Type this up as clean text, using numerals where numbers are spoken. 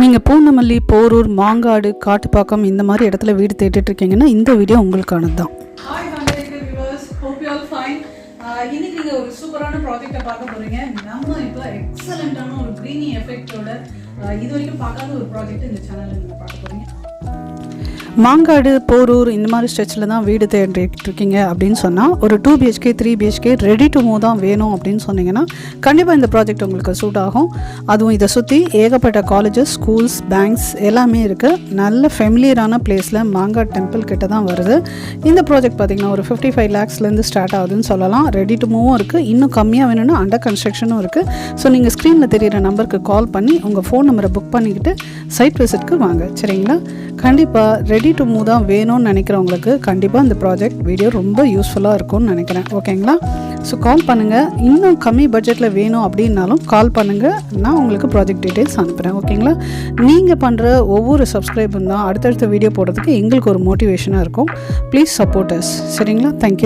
நீங்கள் பூந்தமல்லி, போரூர், மாங்காடு, காட்டுப்பாக்கம் இந்த மாதிரி இடத்துல வீடு தேடிட்டு இருக்கீங்கன்னா இந்த வீடியோ உங்களுக்கானது தான். Hi viewers, hope you all fine. இன்னைக்கு நீங்கள் ஒரு சூப்பரான ப்ராஜெக்டை பார்க்க போகிறீங்க. நம்ம இப்போ எக்ஸலண்ட்டான ஒரு க்ரீனி எஃபெக்டோட இது வரைக்கும் பார்க்காத ஒரு ப்ராஜெக்ட் இந்த சேனலில் நீங்கள் பார்க்க போகிறீங்க. மாங்காடு, போரூர் இந்த மாதிரி ஸ்ட்ரெச்சில் தான் வீடு தேடிட்டு இருக்கீங்க அப்படின்னு சொன்னால் ஒரு 2 BHK 3 BHK ready to move தான் வேணும் அப்படின்னு சொன்னீங்கன்னா கண்டிப்பாக இந்த ப்ராஜெக்ட் உங்களுக்கு சூட் ஆகும். அதுவும் இதை சுற்றி ஏகப்பட்ட காலேஜஸ், ஸ்கூல்ஸ், பேங்க்ஸ் எல்லாமே இருக்குது. நல்ல ஃபெமிலியரான பிளேஸில் மாங்காடு டெம்பிள் கிட்ட தான் வருது. இந்த ப்ராஜெக்ட் பார்த்திங்கன்னா ஒரு 55 lakhsலேருந்து ஸ்டார்ட் ஆகுதுன்னு சொல்லலாம். ரெடி டு மூவும் இருக்குது, இன்னும் கம்மியாக வேணும்னா அண்டர் கன்ஸ்ட்ரக்ஷனும் இருக்குது. ஸோ நீங்கள் ஸ்க்ரீனில் தெரிகிற நம்பருக்கு கால் பண்ணி உங்கள் ஃபோன் நம்பரை புக் பண்ணிக்கிட்டு சைட் விசிட்க்கு வாங்க, சரிங்களா? கண்டிப்பாக ரெடி டு மூவ் தான் வேணும்னு நினைக்கிறவங்களுக்கு கண்டிப்பாக இந்த ப்ராஜெக்ட் வீடியோ ரொம்ப யூஸ்ஃபுல்லாக இருக்கும்னு நினைக்கிறேன். ஓகேங்களா? ஸோ கால் பண்ணுங்கள். இன்னும் கம்மி பட்ஜெட்டில் வேணும் அப்படின்னாலும் கால் பண்ணுங்கள், நான் உங்களுக்கு ப்ராஜெக்ட் டீட்டெயில்ஸ் அனுப்புகிறேன். ஓகேங்களா? நீங்கள் பண்ணுற ஒவ்வொரு சப்ஸ்கிரைபும் தான் அடுத்தடுத்த வீடியோ போடுறதுக்கு எங்களுக்கு ஒரு மோட்டிவேஷனாக இருக்கும். Please support us. சரிங்களா? தேங்க்யூ.